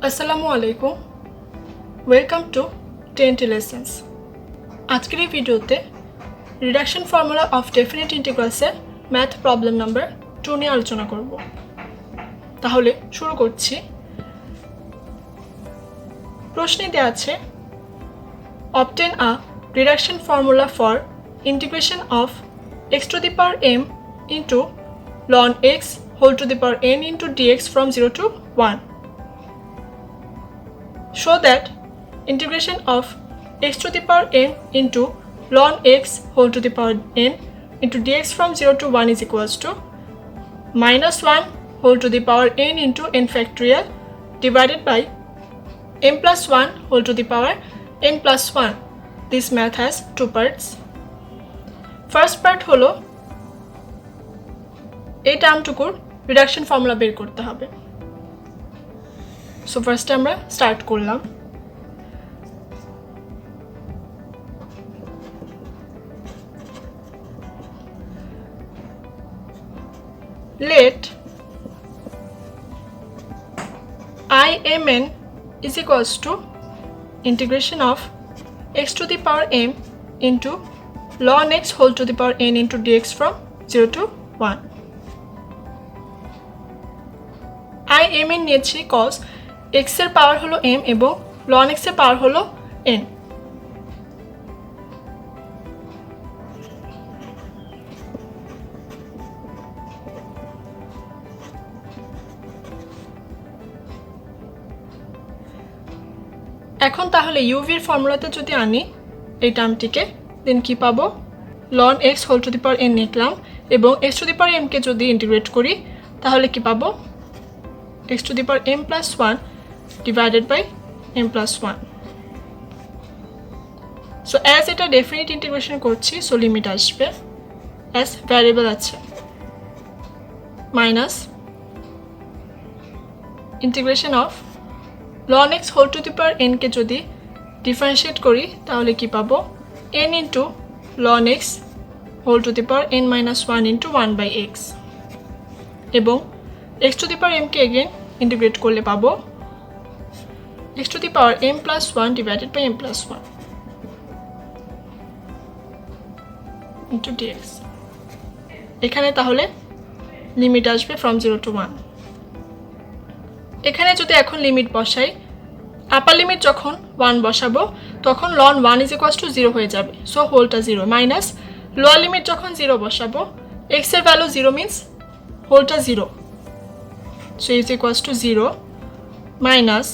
আসসালামু আলাইকুম, welcome to 10th lessons। আজকের এই ভিডিওতে রিডাকশন ফর্মুলা অফ ডেফিনিট ইন্টিগ্রালসের ম্যাথ প্রবলেম নাম্বার 2 নিয়ে আলোচনা করব। তাহলে শুরু করছি। প্রশ্নে দেওয়া আছে obtain a reduction formula for integration of x to the power m into ln x whole to the power n into dx from 0 to 1. Show that integration of x to the power n into ln x whole to the power n into dx from 0 to 1 is equals to -1 whole to the power n into n factorial divided by m plus 1 whole to the power n plus 1. This math has two parts. First part হলো এই টার্মটুকুর reduction formula বের করতে হবে। So ফার্স্টে আমরা start করলাম। Let Imn is equals to integration of x to the power m into ln x whole to the power n into dx from 0 to 1. Imn নিয়েছি cos x এর পাওয়ার হলো m এবং ln x এর পাওয়ার হলো n। এখন তাহলে uv এর ফর্মুলাতে যদি আনি এই টার্মটিকে, দেন কি পাবো, ln x whole to the power n লিখলাম এবং x to the power m কে যদি ইন্টিগ্রেট করি তাহলে কি পাবো, x to the power m plus 1 divided by m plus 1। So as এটা ডেফিনিট ইন্টিগ্রেশন করছি, সো লিমিট আসবে, অ্যাজ ভ্যারিয়েবল আছে minus integration of ln x whole to the power n কে যদি ডিফারেন্সিয়েট করি তাহলে কি পাবো, n into ln x whole to the power n minus 1 into 1 by x এবং x to the power m কে again integrate করলে পাবো x to the power m plus 1 divided by m plus 1 into dx। এখানে তাহলে limit আসবে from 0 to 1। এখানে যদি এখন লিমিট বসাই, আপার লিমিট যখন 1 বসাবো তখন ln 1 ইজ ইকুয়ালস টু 0 হয়ে যাবে, সো হোলটা 0 মাইনাস লোয়ার লিমিট যখন 0 বসাবো x এর ভ্যালু 0 মিন্স হোলটা 0, so is equals to 0 minus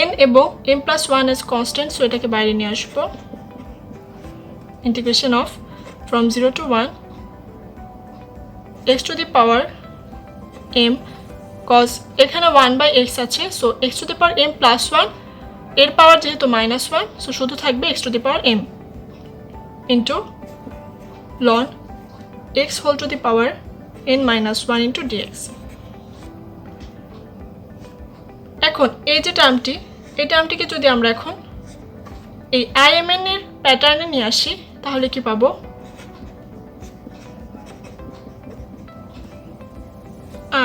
n এবং m প্লাস 1 এজ কনস্ট্যান্ট, সো এটাকে বাইরে নিয়ে আসবো, integration of from 0 to 1 x to the power m, cause এখানে 1 বাই x আছে, so x to the power m plus 1 এর পাওয়ার যেহেতু মাইনাস 1, সো শুধু থাকবে x to the power m into ln x whole to the power n minus 1 into dx। এখন এই যে টার্মটি, এই টার্মটিকে যদি আমরা এখন এই imn এর প্যাটার্নে নিয়ে আসি তাহলে কি পাবো,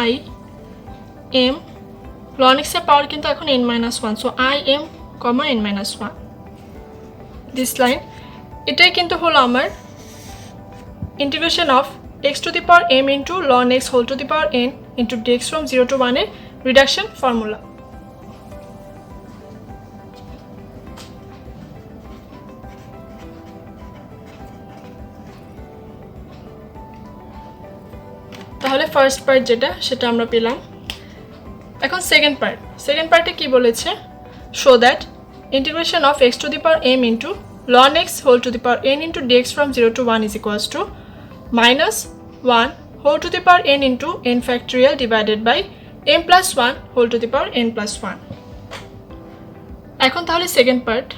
i m ln x এর পাওয়ার কিন্তু এখন n minus 1, so i m n minus 1 this line, এটাই কিন্তু হলো আমার integration of x to the power m into ln x whole to the power n into dx from 0 to 1 এর reduction formula. তাহলে first part যেটা সেটা আমরা পেলাম। এখন সেকেন্ড পার্টে কি বলেছে, show that integration of x to the power m into ln x whole to the power n into dx from 0 to 1 is equals to -1 whole to the power n into n factorial divided by m plus 1 whole to the power n plus 1। এখন তাহলে second part,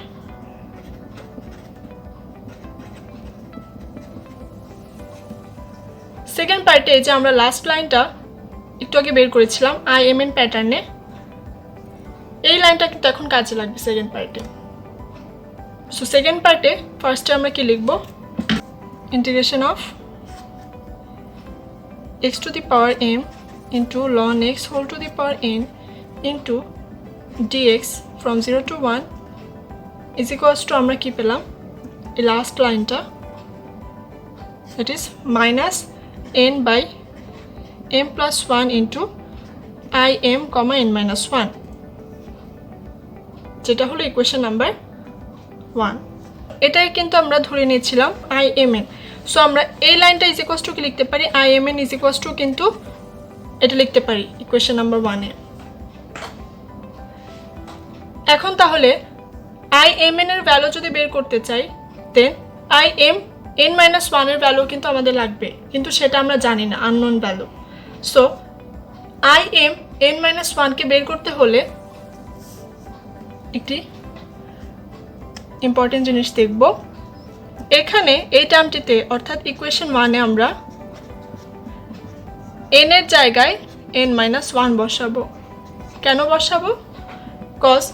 second পার্টে যে আমরা last লাইনটা একটু আগে বের করেছিলাম imn প্যাটার্নে, এই লাইনটা কিন্তু এখন কাজে লাগবে সেকেন্ড পার্টে। সো সেকেন্ড পার্টে ফার্স্টে আমরা কি লিখব, integration of x to the power m into ln x whole to the power n into dx from 0 to 1 is equals to আমরা কি পেলাম এই লাস্ট লাইনটা that is minus n by m plus 1 into im comma n minus 1 যেটা হলো equation number 1 এটাই কিন্তু আমরা ধরে নিয়েছিলাম imn সো আমরা এই লাইনটা ইজ ইকুয়ালস টু কি লিখতে পারি imn ইজ ইকুয়ালস টু কিন্তু এটা লিখতে পারি ইকুয়েশন নাম্বার 1 এ এখন তাহলে imn এর ভ্যালু যদি বের করতে চাই দেন im n-1 এর ভ্যালু কিন্তু আমাদের লাগবে কিন্তু সেটা আমরা জানি না unknown value so im n-1 কে বের করতে হলে একটি ইম্পর্টেন্ট জিনিস দেখব এখানে এই টার্মটিতে অর্থাৎ ইকুয়েশন 1 এ আমরা n এর জায়গায় n-1 বসাবো কেন বসাবো cos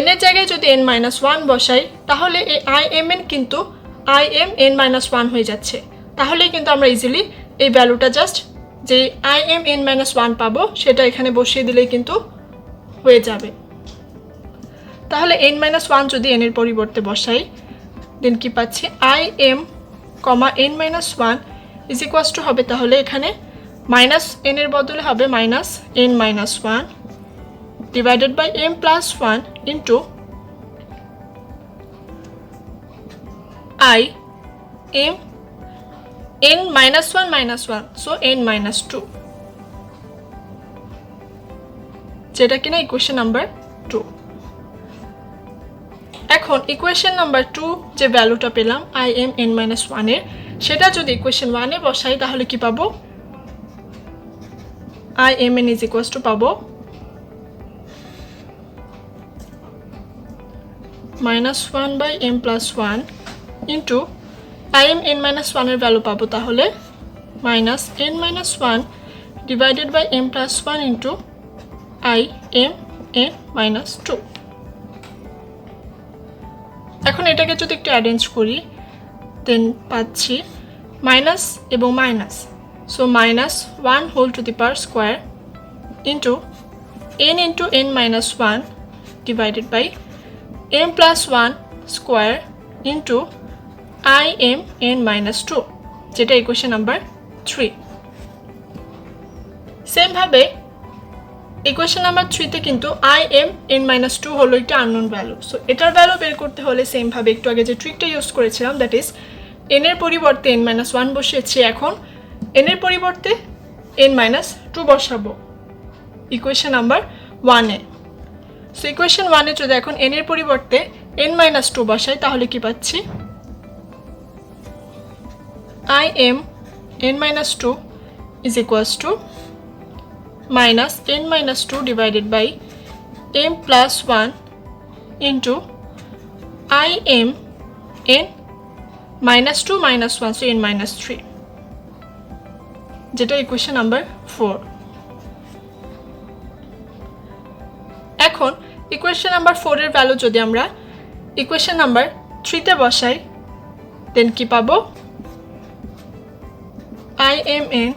n এর জায়গায় যদি n-1 বসাই তাহলে এই imn কিন্তু im n-1 হয়ে যাচ্ছে তাহলে কিন্তু আমরা ইজিলি এই ভ্যালুটা জাস্ট যে im n-1 পাবো সেটা এখানে বসিয়ে দিলেই কিন্তু হয়ে যাবে তাহলে n-1 যদি n এর পরিবর্তে বসাই দেন কি পাচ্ছি im, n-1 is equals two হবে তাহলে এখানে মাইনাস n এর বদলে হবে minus n-1 divided by m plus 1 into im n-1 so n-2 যেটা কিনা ইকুয়েশন নাম্বার 2 এখন ইকুয়েশন নাম্বার 2 যে ভ্যালুটা পেলাম im n-1 এর সেটা যদি ইকুয়েশন 1 এ বসাই তাহলে কি পাবো imn is equals to পাবো -1 by m plus 1 into im n-1 এর ভ্যালু পাবো তাহলে -n-1 divided by m plus 1 into im n-2 এখন এটাকে যদি একটু অ্যারেঞ্জ করি দেন পাচ্ছি মাইনাস এবং minus so -1 whole to the power square into n-1 divided by m plus 1 square into im n-2 যেটা ইকুয়েশন নাম্বার 3 সেম ভাবে ইকুয়েশন নাম্বার 3 তে কিন্তু im n-2 হলো একটা আননোন ভ্যালু সো এটার ভ্যালু বের করতে হলে সেম ভাবে একটু আগে যে ট্রিকটা ইউজ করেছিলাম দ্যাট ইজ n এর পরিবর্তে n-1 বসিয়েছি এখন n এর পরিবর্তে n-2 বসাবো ইকুয়েশন নাম্বার 1 এ সো ইকুয়েশন 1 এ যদি এখন n এর পরিবর্তে n-2 বসাই তাহলে কি পাচ্ছি im n-2 is equals to minus n-2 divided by m plus 1 into im n-2 minus 1 so n-3 যেটা ইকুয়েশন নাম্বার 4 এখন ইকুয়েশন নাম্বার 4 এর ভ্যালু যদি আমরা ইকুয়েশন নাম্বার 3 তে বসাই দেন কি পাবো imn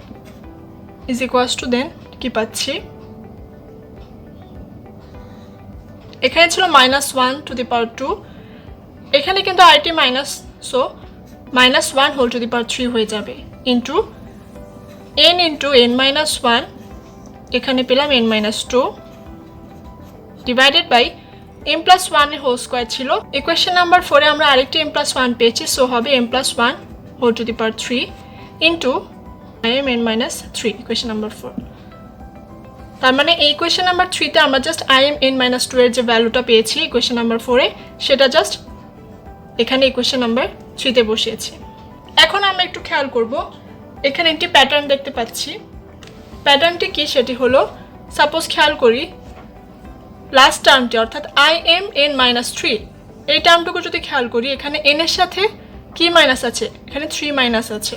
is equals to then কি পাচ্ছি এখানে ছিল -1 to the power 2 এখানে কিন্তু আরেকটি minus so -1 whole to the power 3 হয়ে যাবে into n into n-1 এখানে পেলাম n-2 divided by m plus 1 এর হোল স্কয়ার ছিল ইকুয়েশন নাম্বার 4 এ আমরা আরেকটি m plus 1 পেয়েছি সো হবে m plus 1 whole to the power 3 into im n-3 equation number 4 তার মানে এই ইকুয়েশন নাম্বার 3 তে আমরা জাস্ট im n-2 এর যে ভ্যালুটা পেয়েছি ইকুয়েশন নাম্বার 4 এ সেটা জাস্ট এখানে ইকুয়েশন নাম্বার 3 তে বসিয়েছি এখন আমরা একটু খেয়াল করব এখানে একটি প্যাটার্ন দেখতে পাচ্ছি প্যাটার্নটি কি সেটি হলো সাপোজ খেয়াল করি লাস্ট টার্মটি অর্থাৎ im n-3 এই টার্মটুকু যদি খেয়াল করি এখানে n এর সাথে কি মাইনাস আছে এখানে 3 মাইনাস আছে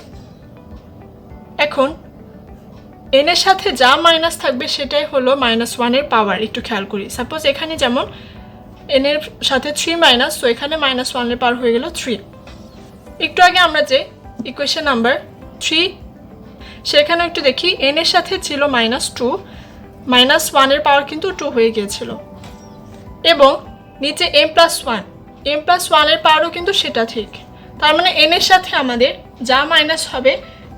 এখন n এর সাথে যা মাইনাস থাকবে সেটাই হলো -1 এর পাওয়ার একটু খেয়াল করি সাপোজ এখানে যেমন n এর সাথে 3 মাইনাস সো এখানে -1 এর পাওয়ার হয়ে গেল 3 একটু আগে আমরা যে ইকুয়েশন নাম্বার 3 সেখানে একটু দেখি n এর সাথে ছিল -2, -1 এর পাওয়ার কিন্তু 2 হয়ে গিয়েছিল, এবং নিচে m+1 এর পাওয়ারও কিন্তু সেটা ঠিক। তার মানে n এর সাথে আমাদের যা মাইনাস হবে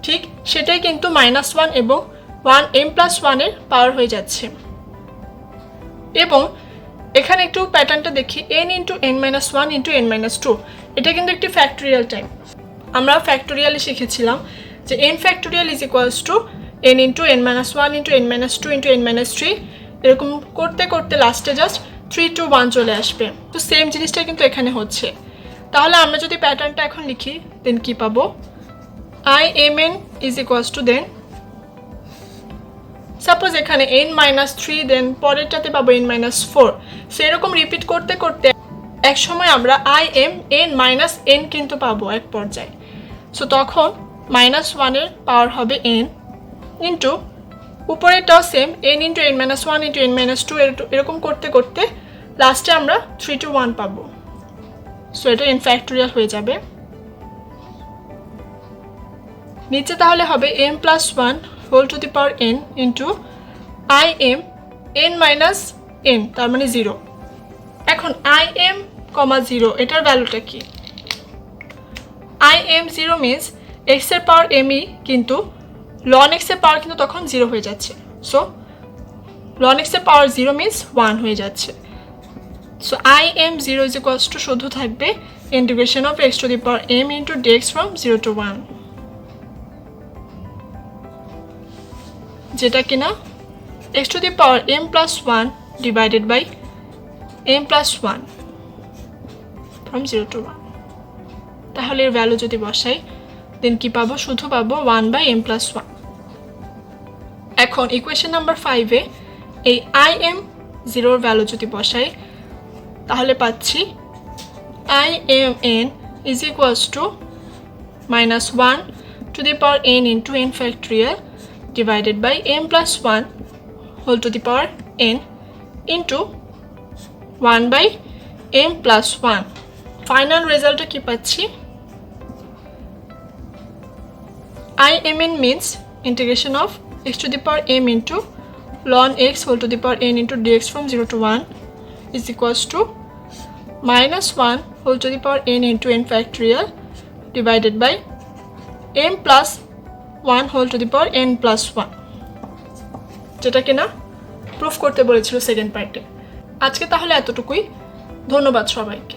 ঠিক সেটাই কিন্তু -1 এবং m+1 এর পাওয়ার হয়ে যাচ্ছে। এবং এখানে একটু প্যাটার্নটা দেখি, n × n-1 × n-2, এটা কিন্তু একটি ফ্যাক্টোরিয়াল টাইপ। আমরা ফ্যাক্টোরিয়ালে শিখেছিলাম যে n factorial is equals two n × n-1 × n-2 × n-3, এরকম করতে করতে লাস্টে জাস্ট 3 to 1 চলে আসবে। তো সেম জিনিসটা কিন্তু এখানে হচ্ছে। তাহলে আমরা যদি প্যাটার্নটা এখন লিখি দেন কি পাবো, imn is equals to then suppose এখানে n-3, দেন পরেরটাতে পাবো n-4। সেরকম রিপিট করতে করতে এক সময় আমরা n-n কিন্তু পাবো এক পর্যায়ে। সো তখন -1 এর পাওয়ার হবে n ইন্টু উপরেরটাও সেম n × n-1 × n-2, এরকম করতে করতে লাস্টে আমরা 3 to 1 পাবো। সো এটা n ফ্যাক্টোরিয়াল হয়ে যাবে। নিচে তাহলে হবে m+1 whole to the power n into im n-n, তার মানে 0। এখন im, 0 এটার ভ্যালুটা কি? im0 মিনস x এর পাওয়ার m-ই, কিন্তু ln x এর পাওয়ার কিন্তু তখন 0 হয়ে যাচ্ছে। সো ln x এর পাওয়ার 0 মিনস 1 হয়ে যাচ্ছে। So im0 is equals to শুধু থাকবে integration of x to the power m into dx from 0 to 1, যেটা কিনা x to the power m+1 divided by m+1 from 0 to 1। তাহলে এর ভ্যালু যদি বসাই দেন কি পাবো, শুধু পাবো 1/m+1। এখন ইকুয়েশন নাম্বার 5-এ এই im0 এর ভ্যালু যদি বসাই তাহলে পাচ্ছি imn is equals to -1 to the power n into n factorial divided by m+1 whole to the power n into 1/m+1। Final রেজাল্টটা কি পাচ্ছি, imn means integration of x to the power m into ln x whole to the power n into dx from 0 to 1 is equals to -1 whole to the power n into n factorial divided by m+1 whole to the power n+1, যেটা কিনা proof করতে বলেছিল second পার্টে। আজকে তাহলে এতটুকুই। ধন্যবাদ সবাইকে।